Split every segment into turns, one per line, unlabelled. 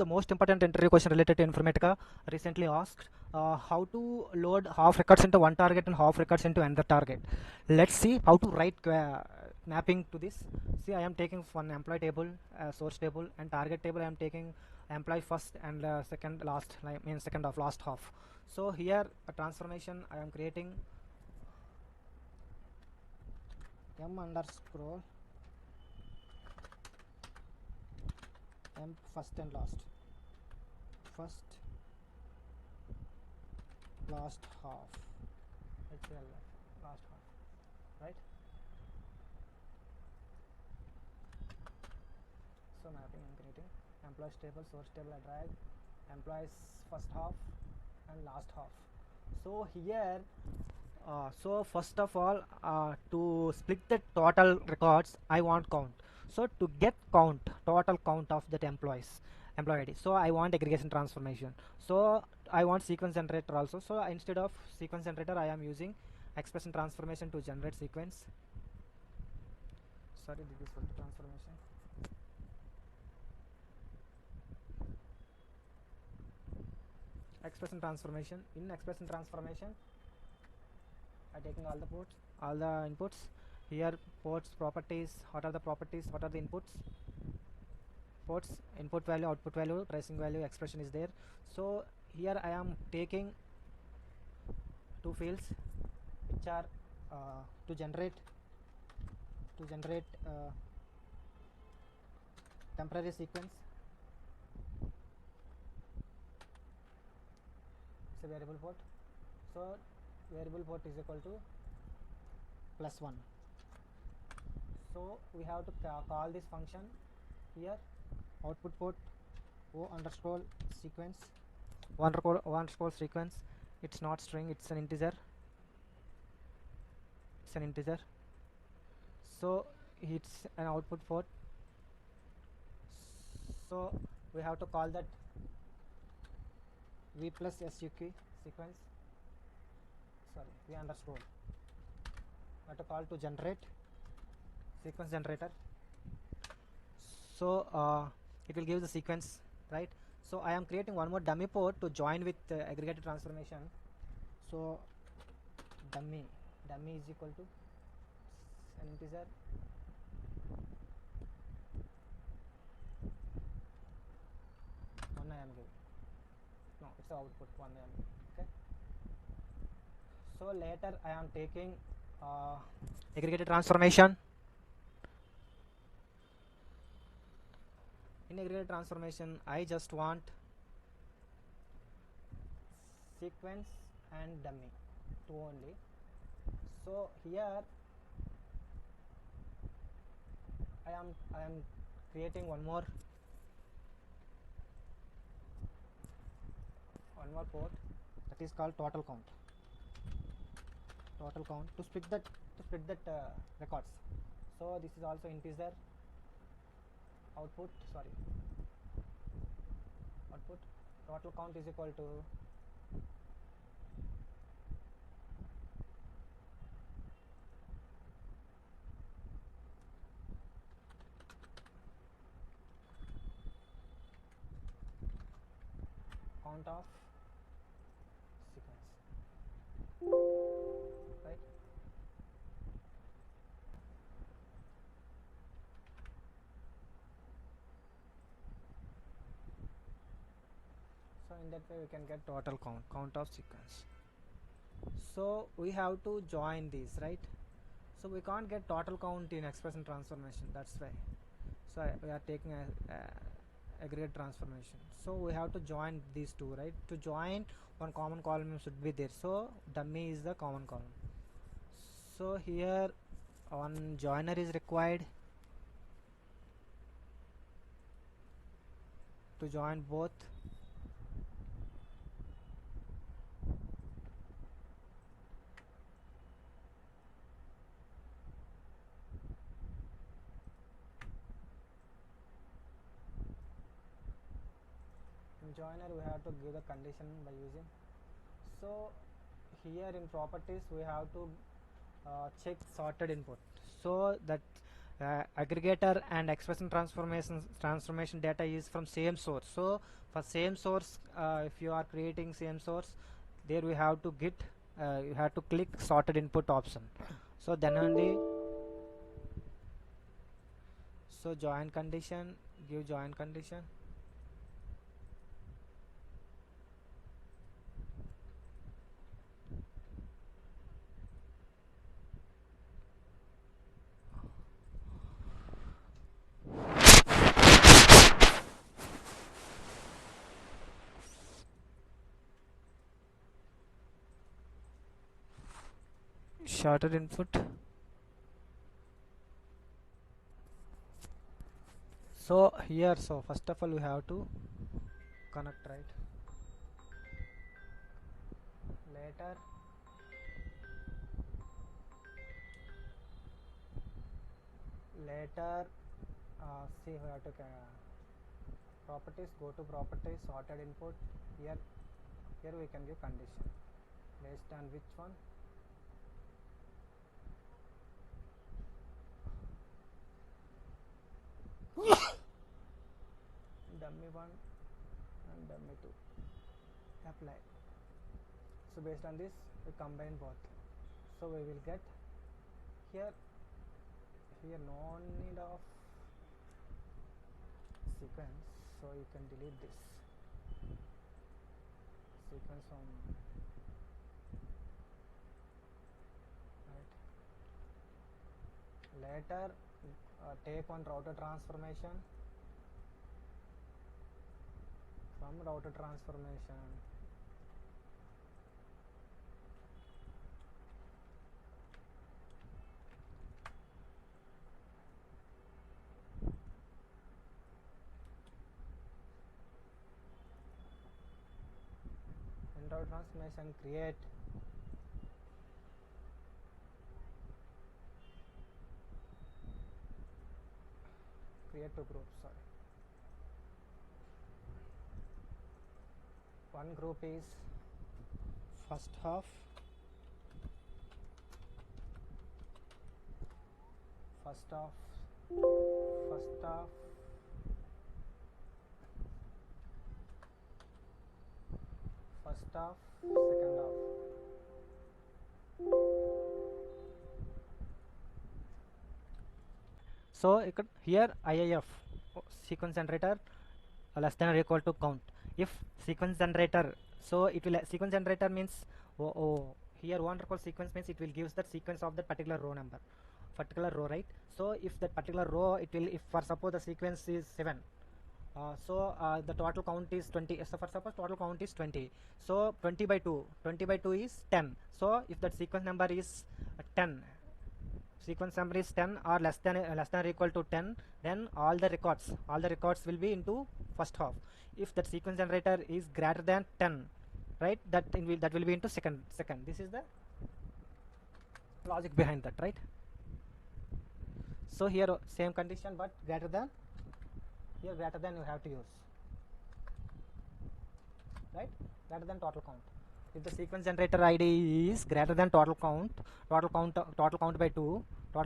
the most important interview question related to Informatica recently asked. How to load half records into one target and half records into another target. Let's see how to write mapping to this. See, I am taking one employee table, source table, and target table. I am taking employee first and second last, like means second of last half. So here a transformation I am creating m underscore m first and last, first last half, last half, right? So mapping I'm creating employees table, source table, I drag employees first half and last half. So here so first of all, to split the total records I want count. So to get total count of that employee ID, so I want aggregation transformation. So I want sequence generator also. So instead of sequence generator I am using expression transformation to generate sequence. Sorry, this is for the transformation. Expression transformation. In expression transformation I taking all the ports, all the inputs. Here ports properties, what are the properties, what are the inputs, ports, input value, output value, tracing value, expression is there. So here I am taking two fields which are to generate temporary sequence. It's a variable port. So variable port is equal to +1. So we have to call this function here output port o underscore sequence, one underscore sequence. It's not string, it's an integer. So it's an output port. So we have to call that v plus suq sequence, sorry, v underscore. We have to call to generate sequence generator. So it will give the sequence, right? So I am creating one more dummy port to join with aggregator transformation. So dummy is equal to an integer one I am giving. No, it's the output one I am giving. Okay. So later I am taking aggregator transformation. In aggregator transformation I just want sequence and dummy two only. So here I am creating one more port that is called total count to split that records. So this is also integer output total count is equal to count of sequence, right? So in that way we can get total count of sequence. So we have to join these, right? So we can't get total count in expression transformation, that's why. So we are taking a aggregate transformation. So we have to join these two, right? To join, one common column should be there. So dummy is the common column. So here one joiner is required to join both joiner. We have to give the condition by using. So here in properties we have to check sorted input, so that aggregator and expression transformation data is from same source. So for same source, if you are creating same source, there we have to get you have to click sorted input option. So then only, so join condition, give join condition. Sorted input. So here, so first of all we have to connect, right? Later see, we have to properties, go to properties, sorted input. Here we can give condition based on which one, dummy 1 and dummy 2, apply. So based on this we combine both, so we will get here no need of sequence, so you can delete this sequence from, right? Later take one router transformation, from router transformation in router transformation create two groups. Sorry, one group is first half, first half, second half. So here IIF, sequence generator less than or equal to count. If sequence generator, so it will sequence generator means here one recall sequence means it will gives the sequence of that particular row number, particular row, right? So if that particular row, it will, if for suppose the sequence is 7, so the total count is 20. So for suppose total count is 20, so 20 by 2 is 10. So if that sequence number is 10, sequence number is 10 or less than or equal to 10, then all the records will be into first half. If that sequence generator is greater than 10, right, that will be into second. This is the logic behind that, right? So here same condition, but greater than, here greater than you have to use, right? Greater than total count. If the sequence generator ID is greater than total count by 2, for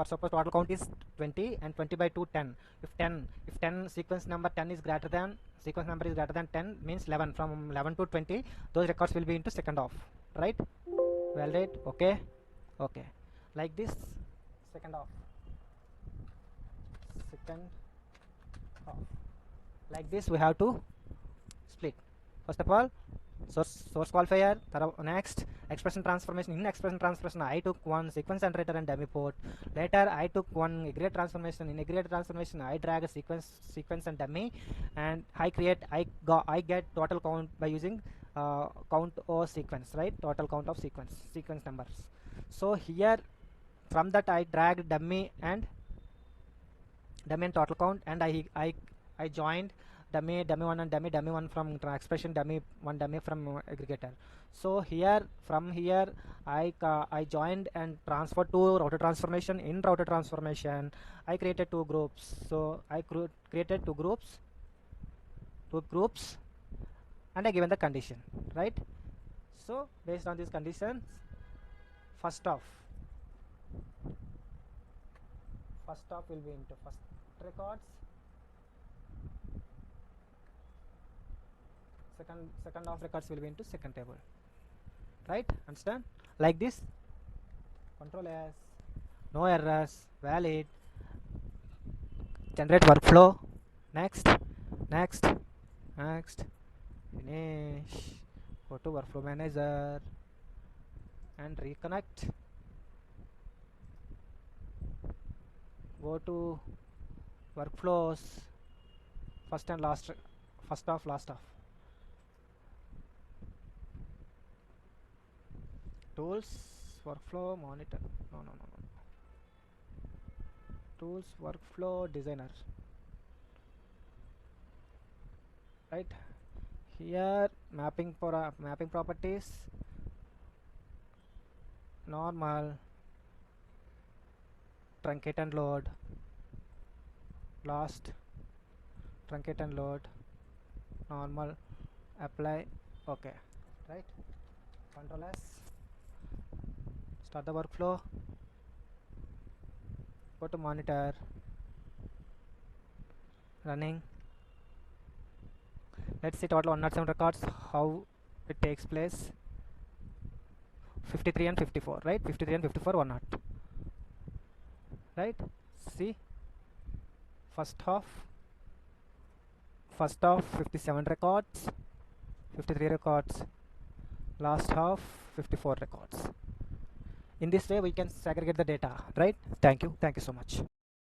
suppose total count is 20 and 20 by 2 10. If 10 sequence number 10 is greater than, 10 means 11, from 11 to 20 those records will be into second half, right? Well, right, okay, like this, second half, like this we have to split. First of all, source qualifier, next expression transformation. In expression transformation I took one sequence generator and dummy port. Later I took one aggregate transformation. In aggregate transformation I drag a sequence and dummy, and I get total count by using count or sequence, right? Total count of sequence numbers. So here from that I drag dummy and total count, and I joined dummy 1 and dummy 1 from expression, dummy 1 dummy from aggregator. So here from here I joined and transferred to router transformation. In router transformation I created two groups. So I created two groups and I given the condition, right? So based on these conditions, first half first half will be into first records, second half records will be into second table, right? Understand? Like this. Control S, no errors, valid, generate workflow, next, next, next, finish, go to workflow manager and reconnect, go to workflows, first and last, first half, last half, tools, workflow monitor, no, tools, workflow designer, right? Here mapping properties, normal, truncate and load, last, truncate and load, normal, apply, okay, right? Control S, start the workflow, go to monitor, running. Let's see total 107 records, how it takes place. 53 and 54, right? 53 and 54, 100, right? See, first half 57 records, 53 records, last half 54 records. In this way we can segregate the data, right? Thank you so much.